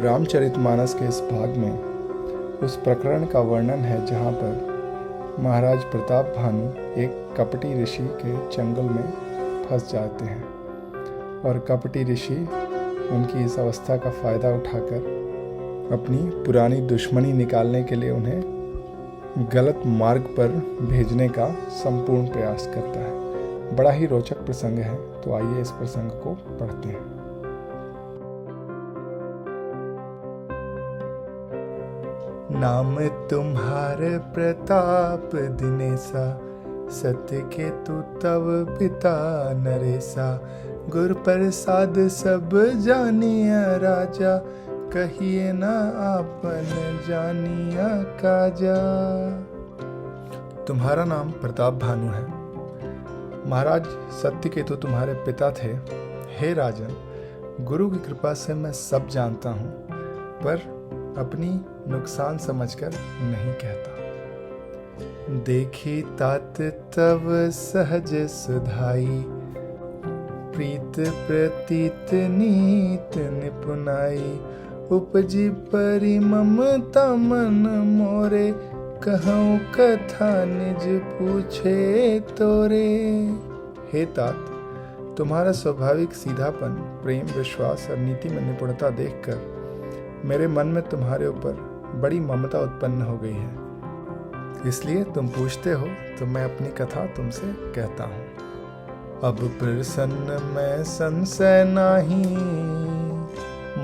रामचरितमानस के इस भाग में उस प्रकरण का वर्णन है जहाँ पर महाराज प्रताप भानु एक कपटी ऋषि के चंगुल में फंस जाते हैं और कपटी ऋषि उनकी इस अवस्था का फ़ायदा उठाकर अपनी पुरानी दुश्मनी निकालने के लिए उन्हें गलत मार्ग पर भेजने का संपूर्ण प्रयास करता है। बड़ा ही रोचक प्रसंग है, तो आइए इस प्रसंग को पढ़ते हैं। नाम तुम्हारे प्रताप दिनेसा, सत्य के तू तव पिता नरेसा। गुर प्रसाद सब जानिया राजा, कहिए ना आपन जानिया काजा। तुम्हारा नाम प्रताप भानु है। महाराज सत्यकेतु तुम्हारे पिता थे। हे राजन, गुरु की कृपा से मैं सब जानता हूँ, पर अपनी नुकसान समझकर नहीं कहता। देखी तात तव सहज सुधाई, प्रीत प्रतीत नीत निपुनाई। उपजी परि ममता मन मोरे, कहूँ कथा निज पूछे तोरे। हे तात, तुम्हारा स्वाभाविक सीधापन, प्रेम, विश्वास और नीति में निपुणता देखकर मेरे मन में तुम्हारे ऊपर बड़ी ममता उत्पन्न हो गई है। इसलिए तुम पूछते हो तो मैं अपनी कथा तुमसे कहता हूँ। अब प्रसन्न मैं संशय नाही,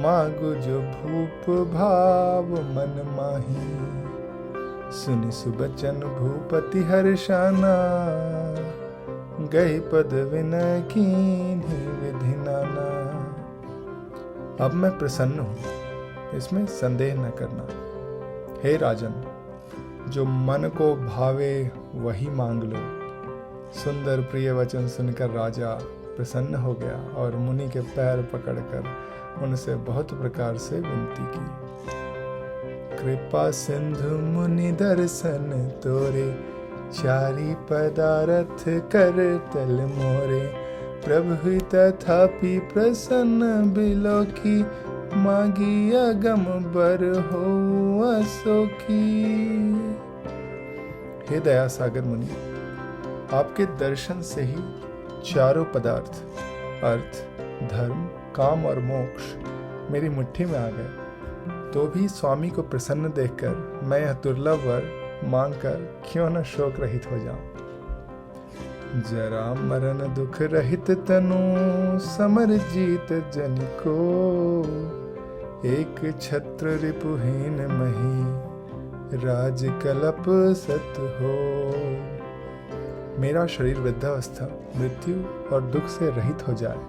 मागु जो भूप भाव मन माही। सुनि सुबचन भूपति हर्षाना, गई पद विनय कीन्ही विधि नाना। अब मैं प्रसन्न हूँ, इसमें संदेह न करना। हे राजन, जो मन को भावे वही मांग लो। सुंदर प्रिय वचन सुनकर राजा प्रसन्न हो गया और मुनि के पैर पकड़कर उनसे बहुत प्रकार से विनती की। कृपा सिंधु मुनि दर्शन तोरे, चारी पदारथ कर तल मोरे। प्रभु तथापि प्रसन्न बिलोकी, मागी अगम बर हो असोखी। हे दया सागर मुनि, आपके दर्शन से ही चारों पदार्थ, अर्थ, धर्म, काम और मोक्ष मेरी मुट्ठी में आ गए। तो भी स्वामी को प्रसन्न देखकर मैं यह दुर्लभ वर मांगकर क्यों न शोक रहित हो जाऊं। जरा मरण दुख रहित तनु, समर जीत जन को। एक छत्र रिपुहीन मही, राज कलप सत हो। मेरा शरीर वृद्धावस्था, मृत्यु और दुख से रहित हो जाए।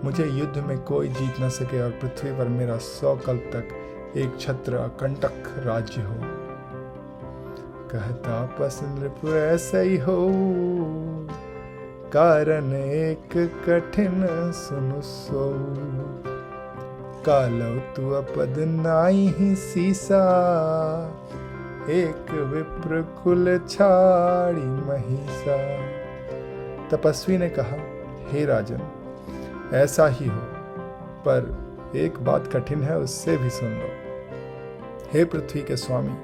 मुझे युद्ध में कोई जीत न सके और पृथ्वी पर मेरा 100 कल्प तक एक छत्र अकंटक राज्य हो। कहता पसंद रिपु ऐसा ही हो, कारण एक कठिन सुनु सो। कालो तू अपद नाई ही सीसा, एक विप्र कुल छाड़ी महिषा। तपस्वी ने कहा, हे राजन, ऐसा ही हो, पर एक बात कठिन है, उससे भी सुन लो। हे पृथ्वी के स्वामी,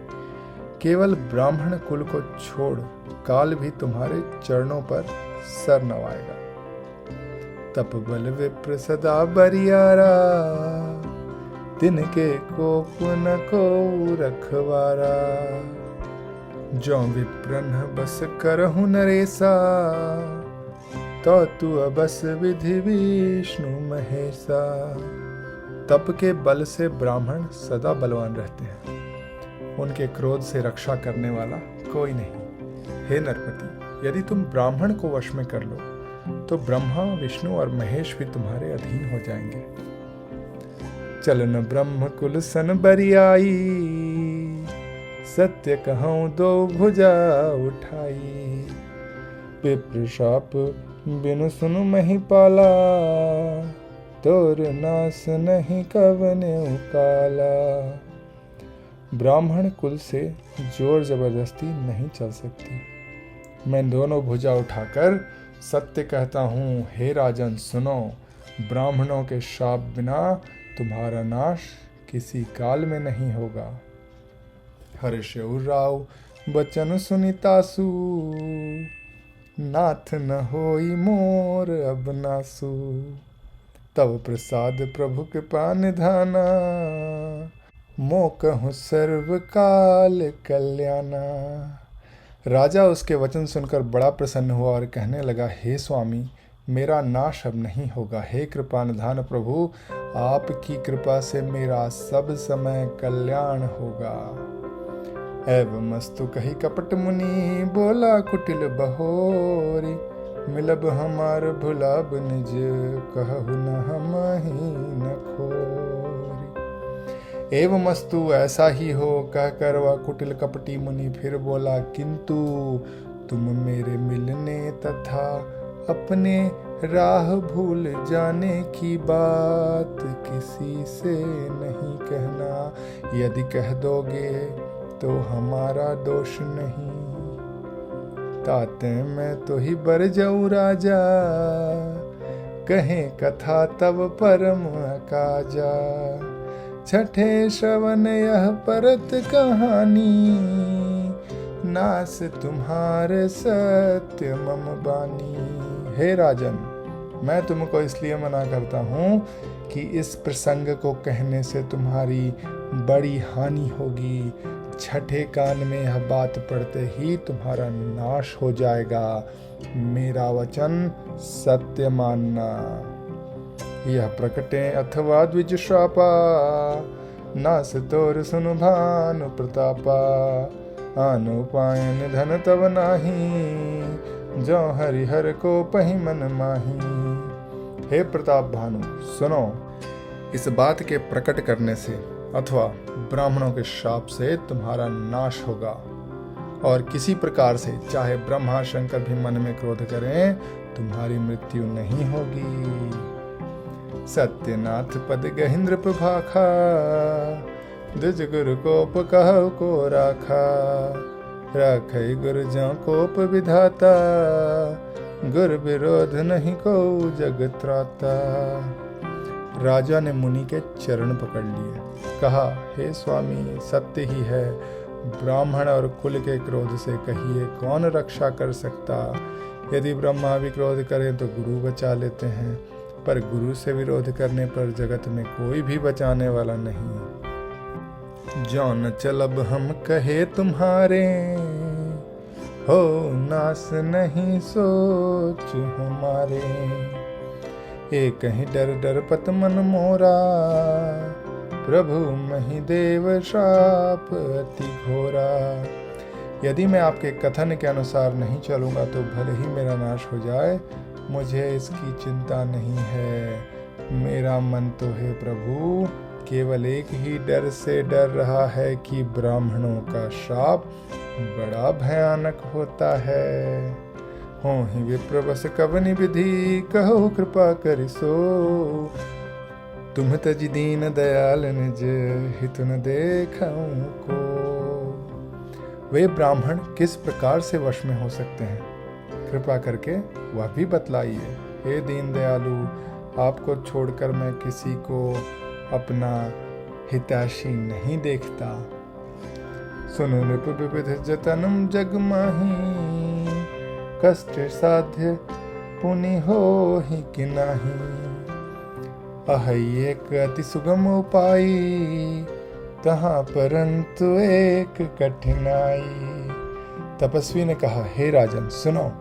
केवल ब्राह्मण कुल को छोड़ काल भी तुम्हारे चरणों पर सर नवाएगा। तप बल विप्र सदा बरियारा, तिनके कोप न को रखवारा। जो विप्रन बस करहु नरेसा, तो तू अबस विधि विष्णु महेशा। तप के बल से ब्राह्मण सदा बलवान रहते हैं, उनके क्रोध से रक्षा करने वाला कोई नहीं। हे नरपति, यदि तुम ब्राह्मण को वश में कर लो तो ब्रह्मा, विष्णु और महेश भी तुम्हारे अधीन हो जाएंगे। चलन ब्रह्म कुल सन बरियाई, सत्य कहूँ दो भुजा उठाई। विप्र शाप बिनु सुनु मही पाला, तोर नास नहीं कवने काला। ब्राह्मण कुल से जोर जबरदस्ती नहीं चल सकती। मैं दोनों भुजा उठाकर सत्य कहता हूँ। हे राजन सुनो, ब्राह्मणों के शाप बिना तुम्हारा नाश किसी काल में नहीं होगा। हर्षेउ राव बचन सुनितासु, नाथ न होई मोर अब नासु। तव प्रसाद प्रभु कृपा निधाना, मोकहु सर्व काल कल्याणा। राजा उसके वचन सुनकर बड़ा प्रसन्न हुआ और कहने लगा, हे स्वामी, मेरा नाश अब नहीं होगा। हे कृपा निधान प्रभु, आपकी कृपा से मेरा सब समय कल्याण होगा। एवं मस्तु कही कपट मुनि, बोला कुटिल बहोरी। मिलब हमार भुलाब निज, कहु न हमहि न खोरी। एवं मस्तु ऐसा ही हो कहकर वह कुटिल कपटी मुनि फिर बोला, किंतु तुम मेरे मिलने तथा अपने राह भूल जाने की बात किसी से नहीं कहना। यदि कह दोगे तो हमारा दोष नहीं। ताते मैं तो ही बर जाऊं राजा, कहें कथा तब परम काजा। छठे श्रवण यह परत कहानी, नास तुम्हारे सत्य मम बानी। हे राजन, मैं तुमको इसलिए मना करता हूँ कि इस प्रसंग को कहने से तुम्हारी बड़ी हानि होगी। छठे कान में यह बात पढ़ते ही तुम्हारा नाश हो जाएगा। मेरा वचन सत्य मानना। यह प्रकटे अथवा द्विज श्रापा, नास तोर सुनु भानु प्रतापा। अनुपायन धन तब नाही, जो हरिहर को पहि मन माही। हे प्रताप भानु, सुनो, इस बात के प्रकट करने से अथवा ब्राह्मणों के शाप से तुम्हारा नाश होगा। और किसी प्रकार से चाहे ब्रह्मा शंकर भी मन में क्रोध करें, तुम्हारी मृत्यु नहीं होगी। सत्यनाथ पद गहिंद्र प्रभाखा, द्विज गुरु कोप कहु को राखा। राखै गुरु ज्यों कोप विधाता, गुरु विरोध नहीं को जग त्राता। राजा ने मुनि के चरण पकड़ लिए, कहा, हे स्वामी, सत्य ही है। ब्राह्मण और कुल के क्रोध से कहिए कौन रक्षा कर सकता। यदि ब्रह्मा भी क्रोध करें तो गुरु बचा लेते हैं, पर गुरु से विरोध करने पर जगत में कोई भी बचाने वाला नहीं। जो न चलब हम कहे तुम्हारे, हो नास नहीं सोच हमारे। एक कहीं डर डर पत मन मोरा, प्रभु मही देव श्राप अति घोरा। यदि मैं आपके कथन के अनुसार नहीं चलूंगा तो भले ही मेरा नाश हो जाए, मुझे इसकी चिंता नहीं है। मेरा मन तो है प्रभु केवल एक ही डर से डर रहा है कि ब्राह्मणों का श्राप बड़ा भयानक होता है। हो ही विप्र बस कवनि विधि, कहो कृपा करिसो। तुम तज दीन दयाल निज, हित न देखऊं को। वे ब्राह्मण किस प्रकार से वश में हो सकते हैं, कृपा करके वह भी बतलाइए। हे दीन दयालु, आपको छोड़कर मैं किसी को अपना हितैषी नहीं देखता। सुनो नृप विविध जतनम जग माही, कष्ट साध्य पुनि हो ही कि नाही। अहि एक अति सुगम उपाय, तहाँ परंतु एक कठिनाई। तपस्वी ने कहा, हे राजन सुनो,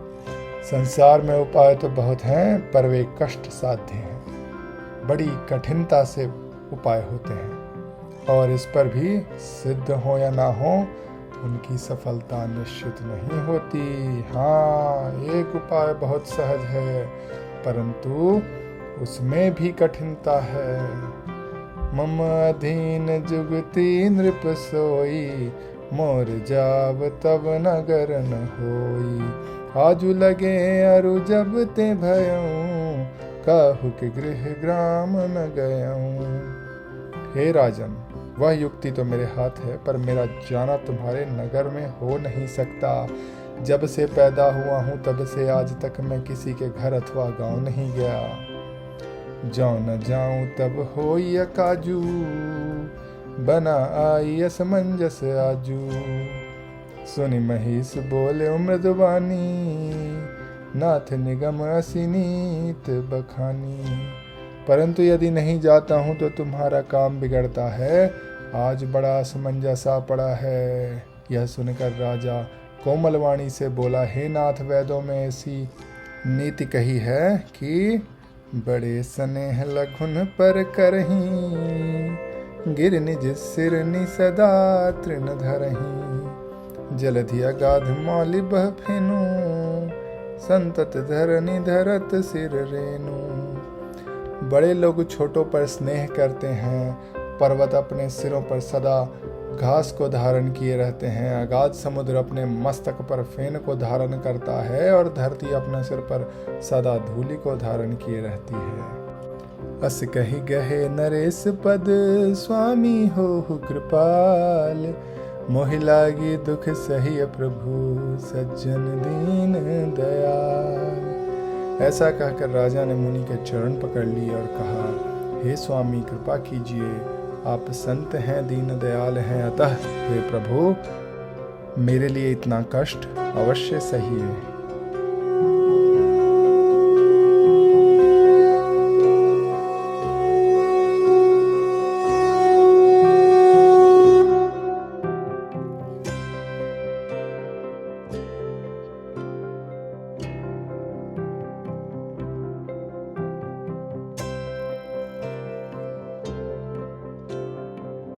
संसार में उपाय तो बहुत हैं, पर वे कष्ट साध्य हैं। बड़ी कठिनता से उपाय होते हैं, और इस पर भी सिद्ध हो या ना हो, उनकी सफलता निश्चित नहीं होती। हाँ, एक उपाय बहुत सहज है, परंतु उसमें भी कठिनता है। मम अधीन जुगति नृप सोई, मोर जाव तब नगर न होई। आजु लगे अरु जब ते भयऊं, काहु के गृह ग्राम न गयऊं। हे राजन, वह युक्ति तो मेरे हाथ है, पर मेरा जाना तुम्हारे नगर में हो नहीं सकता। जब से पैदा हुआ हूँ तब से आज तक मैं किसी के घर अथवा गांव नहीं गया। जो न जाऊं तब हो या काजू, बना आई असमंजस आजू। सुनि महिष बोले मृदुबानी, नाथ निगम असिनीत बखानी। परंतु यदि नहीं जाता हूँ तो तुम्हारा काम बिगड़ता है, आज बड़ा असमंजस आ पड़ा है। यह सुनकर राजा कोमल वाणी से बोला, हे नाथ, वेदों में ऐसी नीति कही है कि बड़े स्नेह लघुन पर करहीं, गिर निज सिर नि सदा तृण धरहीं। जलधि अगाध मौलि बह फेनु, संतत धरनि धरत सिर रेनु। बड़े लोग छोटों पर स्नेह करते हैं, पर्वत अपने सिरों पर सदा घास को धारण किए रहते हैं, अगाध समुद्र अपने मस्तक पर फेन को धारण करता है, और धरती अपने सिर पर सदा धूलि को धारण किए रहती है। अस कही गहे नरेश पद, स्वामी हो कृपाल। मोहि लागी दुख सही प्रभु, सज्जन दीन दयाल। ऐसा कहकर राजा ने मुनि के चरण पकड़ लिए और कहा, हे स्वामी, कृपा कीजिए, आप संत हैं, दीन दयाल हैं, अतः हे प्रभु, मेरे लिए इतना कष्ट अवश्य सही है।